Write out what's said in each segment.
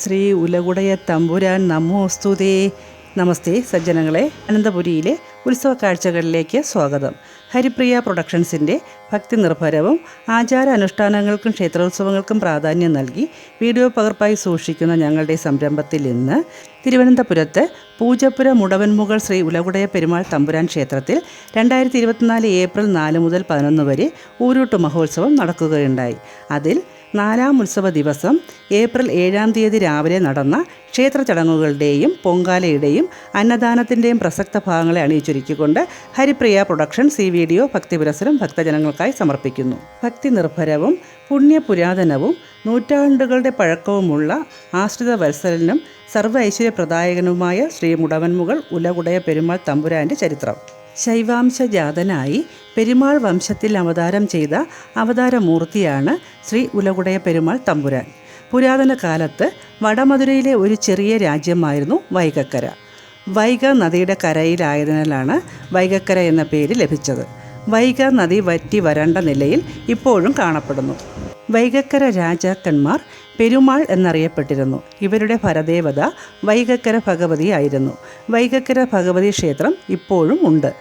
ശ്രീ ഉലകുടയ തമ്പുരാൻ നമോസ്തുതേ. നമസ്തേ സജ്ജനങ്ങളെ, അനന്തപുരിയിലെ ഉത്സവ കാഴ്ചകളിലേക്ക് സ്വാഗതം. ഹരിപ്രിയ പ്രൊഡക്ഷൻസിൻ്റെ ഭക്തി നിർഭരവും ആചാര അനുഷ്ഠാനങ്ങൾക്കും ക്ഷേത്രോത്സവങ്ങൾക്കും പ്രാധാന്യം നൽകി വീഡിയോ പകർപ്പായി സൂക്ഷിക്കുന്ന ഞങ്ങളുടെ സംരംഭത്തിൽ ഇന്ന് തിരുവനന്തപുരത്ത് പൂജപ്പുര മുടവൻമുകൾ ശ്രീ ഉലകുടയ പെരുമാൾ തമ്പുരാൻ ക്ഷേത്രത്തിൽ 2024 ഏപ്രിൽ 4 മുതൽ 11 വരെ ഊരൂട്ട് മഹോത്സവം നടക്കുകയുണ്ടായി. അതിൽ 4ാം ഉത്സവ ദിവസം ഏപ്രിൽ 7-ാം തീയതി രാവിലെ നടന്ന ക്ഷേത്ര ചടങ്ങുകളുടെയും പൊങ്കാലയുടെയും അന്നദാനത്തിൻ്റെയും പ്രസക്ത ഭാഗങ്ങളെ അണിയിച്ചൊരുക്കിക്കൊണ്ട് ഹരിപ്രിയ പ്രൊഡക്ഷൻസ് ഈ വീഡിയോ ഭക്തിപുരസരം ഭക്തജനങ്ങൾക്കായി സമർപ്പിക്കുന്നു. ഭക്തി നിർഭരവും പുണ്യപുരാതനവും നൂറ്റാണ്ടുകളുടെ പഴക്കവുമുള്ള ആശ്രിത വത്സലനും സർവ്വ ഐശ്വര്യപ്രദായകനുമായ ശ്രീ മുടവൻമുകൾ ഉലകുടയ പെരുമാൾ തമ്പുരാൻ്റെ ചരിത്രം. ശൈവാംശജാതനായി പെരുമാൾ വംശത്തിൽ അവതാരം ചെയ്ത അവതാരമൂർത്തിയാണ് ശ്രീ ഉലകുടയ പെരുമാൾ തമ്പുരാൻ. പുരാതന കാലത്ത് വടമധുരയിലെ ഒരു ചെറിയ രാജ്യമായിരുന്നു വൈഗക്കര. വൈഗ നദിയുടെ കരയിലായതിനാലാണ് വൈഗക്കര എന്ന പേര് ലഭിച്ചത്. വൈഗ നദി വറ്റി വരണ്ട നിലയിൽ ഇപ്പോഴും കാണപ്പെടുന്നു. വൈഗക്കര രാജാക്കന്മാർ പെരുമാൾ എന്നറിയപ്പെട്ടിരുന്നു. ഇവരുടെ പരദേവത വൈഗക്കര ഭഗവതിയായിരുന്നു. വൈഗക്കര ഭഗവതി ക്ഷേത്രം ഇപ്പോഴും ഉണ്ട്.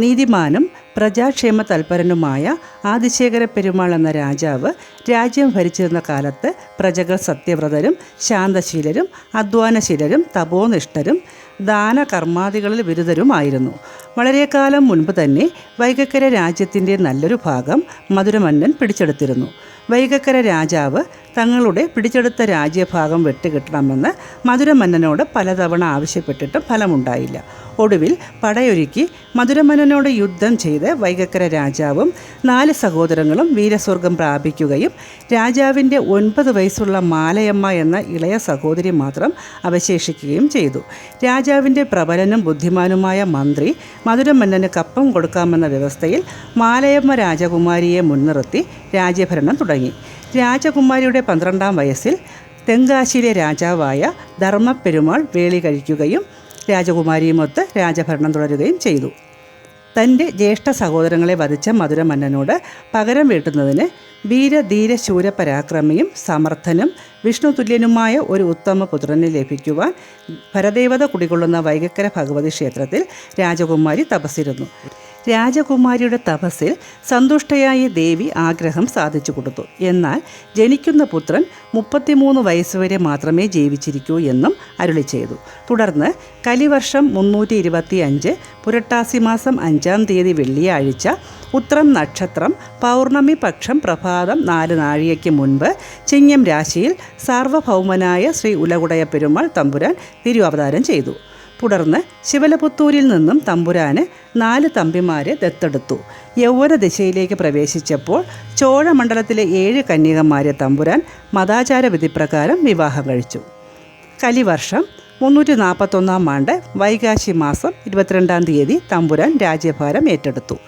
നീതിമാനും പ്രജാക്ഷേമ തൽപരനുമായ ആദിശേഖര പെരുമാൾ എന്ന രാജാവ് രാജ്യം ഭരിച്ചിരുന്ന കാലത്ത് പ്രജകൾ സത്യവ്രതരും ശാന്തശീലരും അധ്വാനശീലരും തപോനിഷ്ഠരും ദാനകർമാദികളിൽ ബിരുദരുമായിരുന്നു. വളരെക്കാലം മുൻപ് തന്നെ വൈഗക്കര രാജ്യത്തിൻ്റെ നല്ലൊരു ഭാഗം മധുരമന്നൻ പിടിച്ചെടുത്തിരുന്നു. വൈഗക്കര രാജാവ് തങ്ങളുടെ പിടിച്ചെടുത്ത രാജ്യഭാഗം വെട്ടുകിട്ടണമെന്ന് മധുരമന്നനോട് പലതവണ ആവശ്യപ്പെട്ടിട്ടും ഫലമുണ്ടായില്ല. ഒടുവിൽ പടയൊരുക്കി മധുരമന്നനോട് യുദ്ധം ചെയ്ത് വൈഗക്കര രാജാവും 4 സഹോദരങ്ങളും വീരസ്വർഗം പ്രാപിക്കുകയും രാജാവിൻ്റെ 9 വയസ്സുള്ള മാലയമ്മ എന്ന ഇളയ സഹോദരി മാത്രം അവശേഷിക്കുകയും ചെയ്തു. രാജാവിൻ്റെ പ്രബലനും ബുദ്ധിമാനുമായ മന്ത്രി മധുരമന്നന് കപ്പം കൊടുക്കാമെന്ന വ്യവസ്ഥയിൽ മാലയമ്മ രാജകുമാരിയെ മുൻനിർത്തി രാജ്യഭരണം തുടങ്ങി. രാജകുമാരിയുടെ 12ാം വയസ്സിൽ തെങ്കാശിയിലെ രാജാവായ ധർമ്മപ്പെരുമാൾ വേളി കഴിക്കുകയും രാജകുമാരിയുമൊത്ത് രാജഭരണം തുടരുകയും ചെയ്തു. തൻ്റെ ജ്യേഷ്ഠ സഹോദരങ്ങളെ വധിച്ച മധുരമന്നനോട് പകരം വീട്ടുന്നതിന് വീരധീര ശൂരപരാക്രമിയും സമർത്ഥനും വിഷ്ണുതുല്യനുമായ ഒരു ഉത്തമ പുത്രനെ ലഭിക്കുവാൻ പരദേവത കുടികൊള്ളുന്ന വൈഗക്കര ഭഗവതി ക്ഷേത്രത്തിൽ രാജകുമാരി തപസ്സിരുന്നു. രാജകുമാരിയുടെ തപസ്സിൽ സന്തുഷ്ടയായ ദേവി ആഗ്രഹം സാധിച്ചു കൊടുത്തു. എന്നാൽ ജനിക്കുന്ന പുത്രൻ 33 വയസ്സുവരെ മാത്രമേ ജീവിച്ചിരിക്കൂ എന്നും അരുളി ചെയ്തു. തുടർന്ന് കലിവർഷം 325 പുരട്ടാസി മാസം 5-ാം തീയതി വെള്ളിയാഴ്ച ഉത്രം നക്ഷത്രം പൗർണമി പക്ഷം പ്രഭാതം 4 നാഴികയ്ക്ക് മുൻപ് ചിങ്ങം രാശിയിൽ സാർവഭൗമനായ ശ്രീ ഉലകുടയ പെരുമാൾ തമ്പുരാൻ തിരുവവതാരം ചെയ്തു. തുടർന്ന് ശിവലപുത്തൂരിൽ നിന്നും തമ്പുരാന് 4 തമ്പിമാരെ ദത്തെടുത്തു. യൗവന ദിശയിലേക്ക് പ്രവേശിച്ചപ്പോൾ ചോഴമണ്ഡലത്തിലെ 7 കന്യകമാരെ തമ്പുരാൻ മതാചാര വിധിപ്രകാരം വിവാഹം കഴിച്ചു. കലിവർഷം 341-ാം ആണ്ട് വൈകാശി മാസം 22-ാം തീയതി തമ്പുരാൻ രാജ്യഭാരം ഏറ്റെടുത്തു.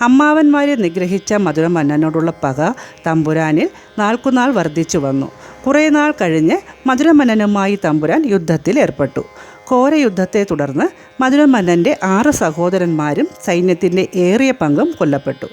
അമ്മാവന്മാരെ നിഗ്രഹിച്ച മധുരമന്നനോടുള്ള പക തമ്പുരാനിൽ നാൾക്കുനാൾ വർദ്ധിച്ചു വന്നു. കുറേ നാൾ കഴിഞ്ഞ് മധുരമന്നനുമായി തമ്പുരാൻ യുദ്ധത്തിൽ ഏർപ്പെട്ടു. ഘോരയുദ്ധത്തെ തുടർന്ന് മധുരമന്നൻ്റെ 6 സഹോദരന്മാരും സൈന്യത്തിൻ്റെ ഏറിയ പങ്കും കൊല്ലപ്പെട്ടു.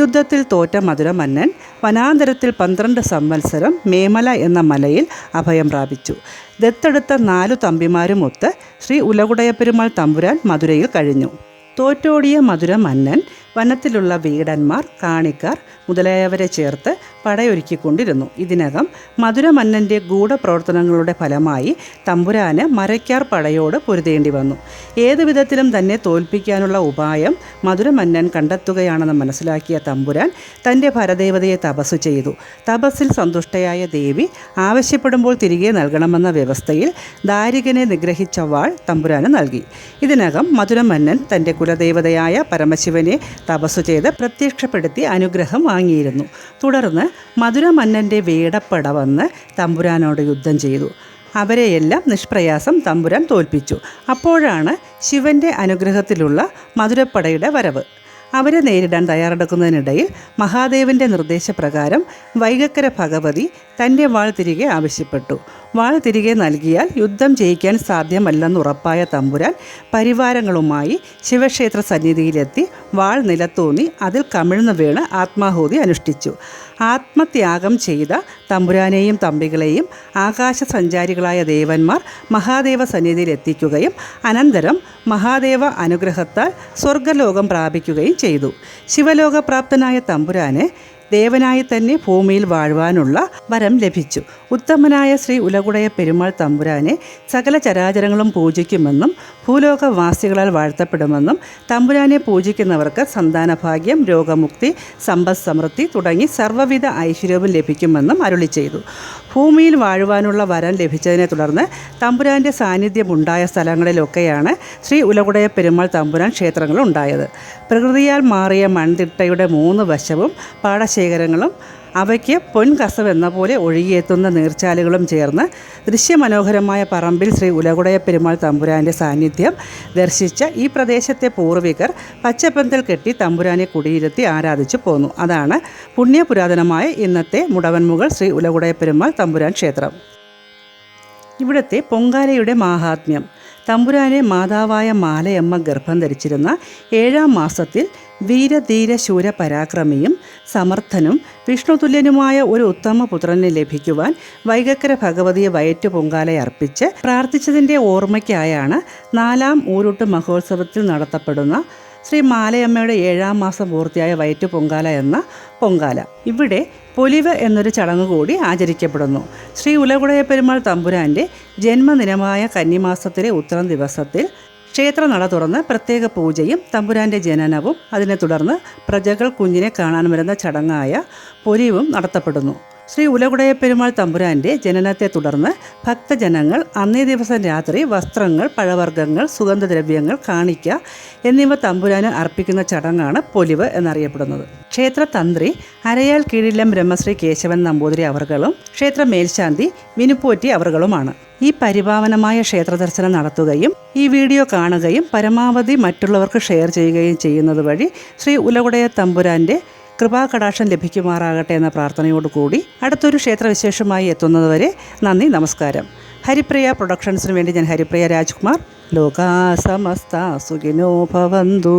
യുദ്ധത്തിൽ തോറ്റ മധുരമന്നൻ വനാന്തരത്തിൽ 12 സംവത്സരം മേമല എന്ന മലയിൽ അഭയം പ്രാപിച്ചു. ദത്തെടുത്ത 4 തമ്പിമാരുമൊത്ത് ശ്രീ ഉലകുടയ പെരുമാൾ തമ്പുരാൻ മധുരയിൽ കഴിഞ്ഞു. തോറ്റോടിയ മധുരമന്നൻ വനത്തിലുള്ള വീടന്മാർ, കാണിക്കാർ മുതലായവരെ ചേർത്ത് പടയൊരുക്കിക്കൊണ്ടിരുന്നു. ഇതിനകം മധുരമന്നൻ്റെ ഗൂഢപ്രവർത്തനങ്ങളുടെ ഫലമായി തമ്പുരാന് മരയ്ക്കാർ പടയോട് പൊരുതേണ്ടി വന്നു. ഏതു വിധത്തിലും തന്നെ തോൽപ്പിക്കാനുള്ള ഉപായം മധുരമന്നൻ കണ്ടെത്തുകയാണെന്ന് മനസ്സിലാക്കിയ തമ്പുരാൻ തൻ്റെ പരദേവതയെ തപസ്സു ചെയ്തു. തപസ്സിൽ സന്തുഷ്ടയായ ദേവി ആവശ്യപ്പെടുമ്പോൾ തിരികെ നൽകണമെന്ന വ്യവസ്ഥയിൽ ദാരികനെ നിഗ്രഹിച്ച വാൾ തമ്പുരാന് നൽകി. ഇതിനകം മധുരമന്നൻ തൻ്റെ കുലദേവതയായ പരമശിവനെ തപസ്സു ചെയ്ത് പ്രത്യക്ഷപ്പെടുത്തി അനുഗ്രഹം വാങ്ങിയിരുന്നു. തുടർന്ന് മധുരമന്നൻ്റെ വേടപ്പട വന്ന് തമ്പുരാനോട് യുദ്ധം ചെയ്തു. അവരെയെല്ലാം നിഷ്പ്രയാസം തമ്പുരാൻ തോൽപ്പിച്ചു. അപ്പോഴാണ് ശിവൻ്റെ അനുഗ്രഹത്തിലുള്ള മധുരപ്പടയുടെ വരവ്. അവരെ നേരിടാൻ തയ്യാറെടുക്കുന്നതിനിടയിൽ മഹാദേവൻ്റെ നിർദ്ദേശപ്രകാരം വൈഗക്കര ഭഗവതി തൻ്റെ വാൾ തിരികെ ആവശ്യപ്പെട്ടു. വാൾ തിരികെ നൽകിയാൽ യുദ്ധം ജയിക്കാൻ സാധ്യമല്ലെന്ന് ഉറപ്പായ തമ്പുരാൻ പരിവാരങ്ങളുമായി ശിവക്ഷേത്ര സന്നിധിയിലെത്തി വാൾ നിലത്തൂന്നി അതിൽ കമിഴ്ന്നു വീണ് ആത്മാഹൂതി അനുഷ്ഠിച്ചു. ആത്മത്യാഗം ചെയ്ത തമ്പുരാനെയും തമ്പികളെയും ആകാശസഞ്ചാരികളായ ദേവന്മാർ മഹാദേവ സന്നിധിയിൽ എത്തിക്കുകയും അനന്തരം മഹാദേവ അനുഗ്രഹത്താൽ സ്വർഗലോകം പ്രാപിക്കുകയും ചെയ്തു. ശിവലോകപ്രാപ്തനായ തമ്പുരാന് ദേവനായി തന്നെ ഭൂമിയിൽ വാഴുവാനുള്ള വരം ലഭിച്ചു. ഉത്തമനായ ശ്രീ ഉലകുടയ പെരുമാൾ തമ്പുരാനെ സകല ചരാചരങ്ങളും പൂജിക്കുമെന്നും ഭൂലോകവാസികളാൽ വാഴ്ത്തപ്പെടുമെന്നും തമ്പുരാനെ പൂജിക്കുന്നവർക്ക് സന്താനഭാഗ്യം, രോഗമുക്തി, സമ്പദ് സമൃദ്ധി തുടങ്ങി സർവ്വവിധ ഐശ്വര്യവും ലഭിക്കുമെന്നും അരുളി ചെയ്തു. ഭൂമിയിൽ വാഴുവാനുള്ള വരം ലഭിച്ചതിനെ തുടർന്ന് തമ്പുരാൻ്റെ സാന്നിധ്യമുണ്ടായ സ്ഥലങ്ങളിലൊക്കെയാണ് ശ്രീ ഉലകുടയ പെരുമാൾ തമ്പുരാൻ ക്ഷേത്രങ്ങൾ ഉണ്ടായത്. പ്രകൃതിയാൽ മാറിയ മൺതിട്ടയുടെ 3 വശവും പാടശേഖരങ്ങളും അവയ്ക്ക് പൊൻകസവെന്ന പോലെ ഒഴുകിയെത്തുന്ന നീർച്ചാലുകളും ചേർന്ന് ദൃശ്യമനോഹരമായ പറമ്പിൽ ശ്രീ ഉലകുടയ പെരുമാൾ തമ്പുരാൻ്റെ സാന്നിധ്യം ദർശിച്ച ഈ പ്രദേശത്തെ പൂർവികർ പച്ചപ്പന്തൽ കെട്ടി തമ്പുരാനെ കുടിയിരുത്തി ആരാധിച്ചു പോന്നു. അതാണ് പുണ്യപുരാതനമായ ഇന്നത്തെ മുടവൻമുകൾ ശ്രീ ഉലകുടയ പെരുമാൾ തമ്പുരാൻ ക്ഷേത്രം. ഇവിടുത്തെ പൊങ്കാലയുടെ മാഹാത്മ്യം. തമ്പുരാനെ മാതാവായ മാലയമ്മ ഗർഭം ധരിച്ചിരുന്ന 7-ാം മാസത്തിൽ വീരധീര ശൂര പരാക്രമിയും സമർത്ഥനും വിഷ്ണുതുല്യനുമായ ഒരു ഉത്തമ പുത്രനെ ലഭിക്കുവാൻ വൈഗക്കര ഭഗവതിയെ വയറ്റു പൊങ്കാലയർപ്പിച്ച് പ്രാർത്ഥിച്ചതിൻ്റെ ഓർമ്മയ്ക്കായാണ് 4-ാം ഊരുട്ട് മഹോത്സവത്തിൽ നടത്തപ്പെടുന്ന ശ്രീ മാലയമ്മയുടെ 7-ാം മാസം പൂർത്തിയായ വയറ്റു പൊങ്കാല എന്ന പൊങ്കാല. ഇവിടെ പൊലിവ് എന്നൊരു ചടങ്ങ് കൂടി ആചരിക്കപ്പെടുന്നു. ശ്രീ ഉലകുടയ പെരുമാൾ തമ്പുരാൻ്റെ ജന്മദിനമായ കന്നിമാസത്തിലെ ഉത്രം ദിവസത്തിൽ ക്ഷേത്രനട തുറന്ന് പ്രത്യേക പൂജയും തമ്പുരാൻ്റെ ജനനവും അതിനെ തുടർന്ന് പ്രജകൾ കുഞ്ഞിനെ കാണാൻ വരുന്ന ചടങ്ങായ പൊലിവും നടത്തപ്പെടുന്നു. ശ്രീ ഉലകുടയ പെരുമാൾ തമ്പുരാൻ്റെ ജനനത്തെ തുടർന്ന് ഭക്തജനങ്ങൾ അന്നേ ദിവസം രാത്രി വസ്ത്രങ്ങൾ, പഴവർഗ്ഗങ്ങൾ, സുഗന്ധദ്രവ്യങ്ങൾ, കാണിക്ക എന്നിവ തമ്പുരാന് അർപ്പിക്കുന്ന ചടങ്ങാണ് പൊലിവ് എന്നറിയപ്പെടുന്നത്. ക്ഷേത്രതന്ത്രി അരയാൽ കീഴിലം ബ്രഹ്മശ്രീ കേശവൻ നമ്പൂതിരി അവർകളും ക്ഷേത്ര മേൽശാന്തി വിനുപ്പോറ്റി അവർകളുമാണ്. ഈ പരിപാവനമായ ക്ഷേത്ര ദർശനം നടത്തുകയും ഈ വീഡിയോ കാണുകയും പരമാവധി മറ്റുള്ളവർക്ക് ഷെയർ ചെയ്യുകയും ചെയ്യുന്നത് വഴി ശ്രീ ഉലകുടയ തമ്പുരാൻ്റെ കൃപാകടാക്ഷം ലഭിക്കുമാറാകട്ടെ എന്ന പ്രാർത്ഥനയോടുകൂടി അടുത്തൊരു ക്ഷേത്രവിശേഷമായി എത്തുന്നതുവരെ നന്ദി, നമസ്കാരം. ഹരിപ്രിയ പ്രൊഡക്ഷൻസിന് വേണ്ടി ഞാൻ ഹരിപ്രിയ രാജ്കുമാർ. ലോകാ സമസ്ത സുഖിനോ ഭവന്തു.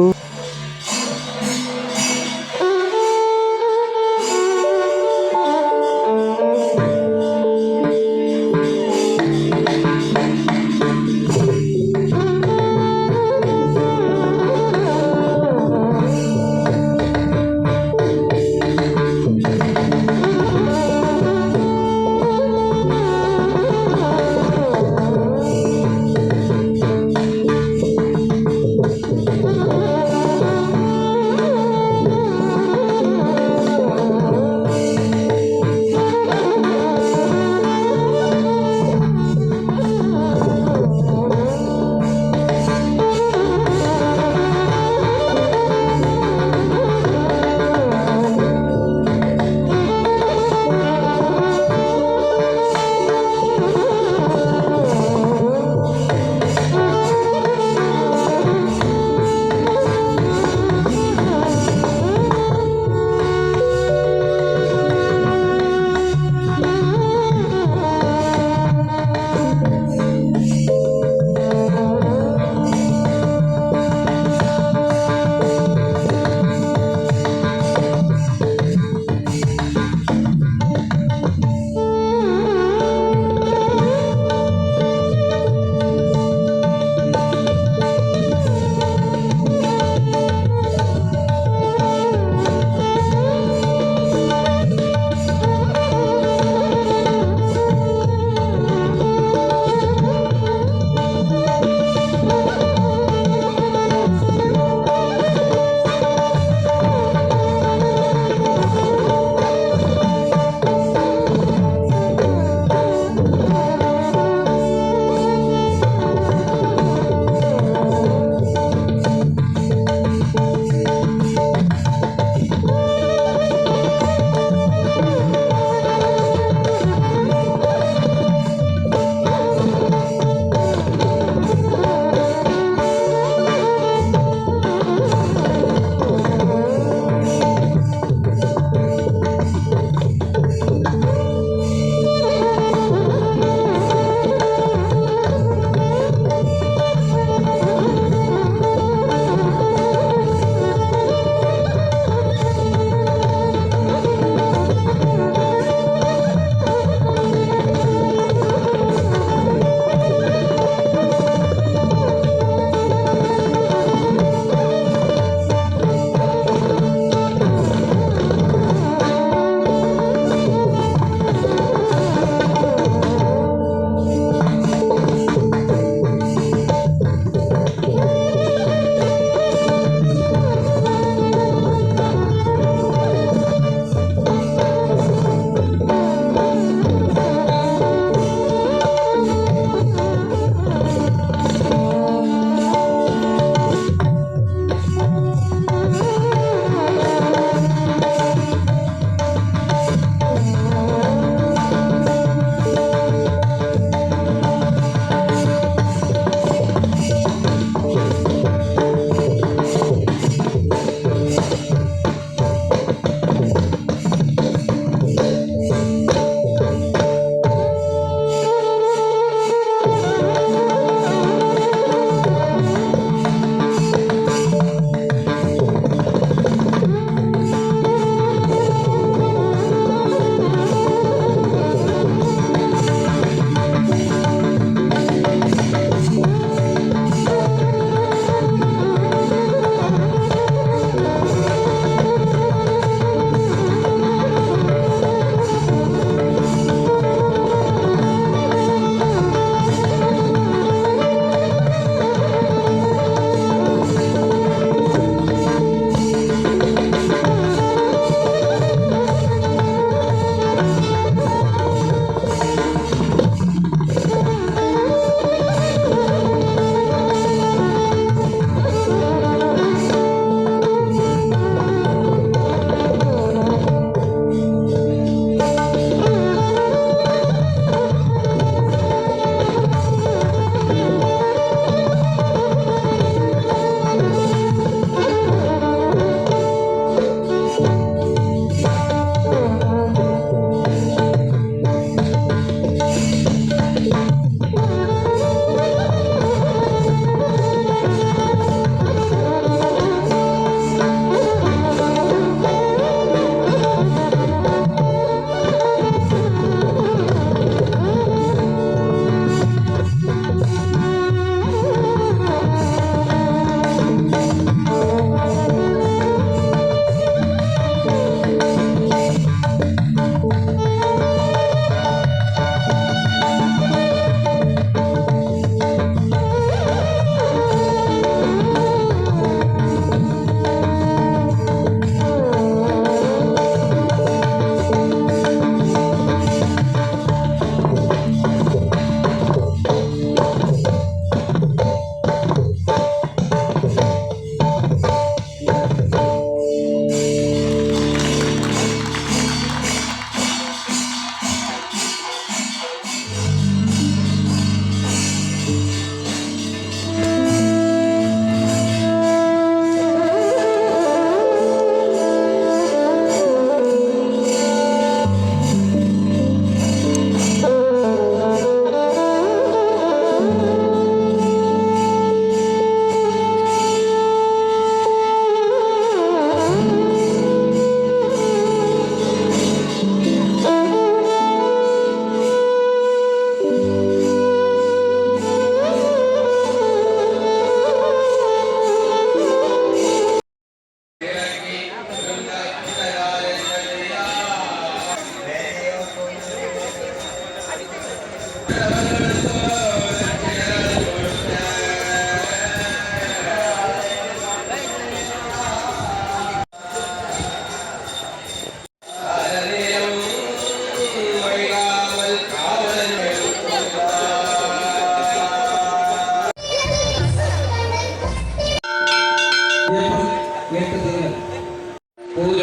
പൂജ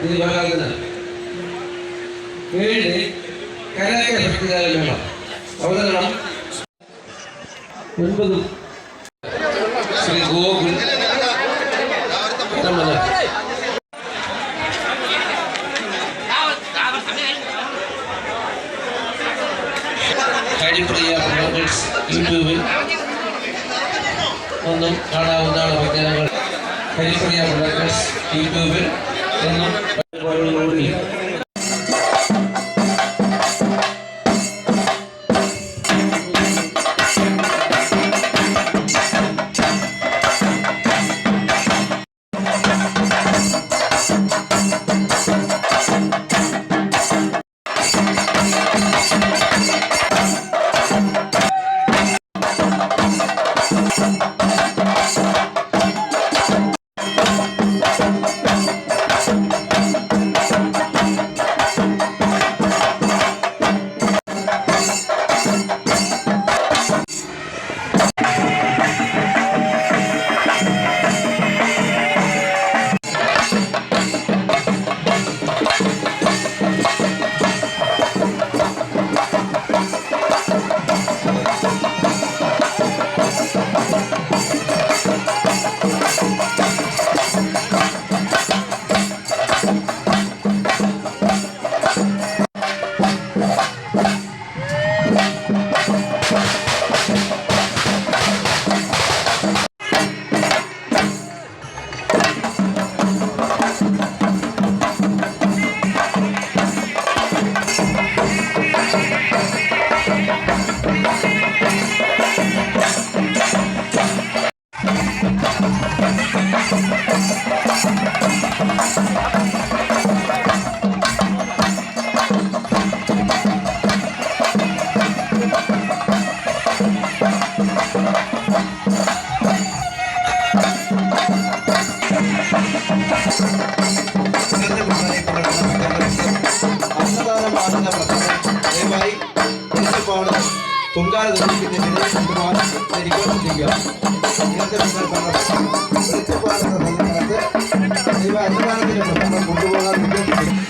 ദീപാരാധന 7 കരക ഭക്തിഗാനമേള അവതരണം 9 ശ്രീ ഗോകുൽ ഹരിപ്രിയ പ്രൊഡക്ട്സ് യൂട്യൂബിൽ ഒന്നും കാണാവുന്നതാണ് വിജ്ഞാനങ്ങൾ. ഹരിപ്രിയ പ്രൊഡക്ട്സ് യൂട്യൂബിൽ ഒന്നും കൂടി പൊങ്കാല നിർമ്മിക്കുന്നതിന് ശ്രദ്ധിക്കുക. ഇന്നത്തെ വെളിച്ചപ്പാടുന്ന ദൈവ അന്നദാനത്തിൻ്റെ പ്രസംഗം കൊണ്ടുപോകാൻ ഉദ്ദേശിക്കുന്നു.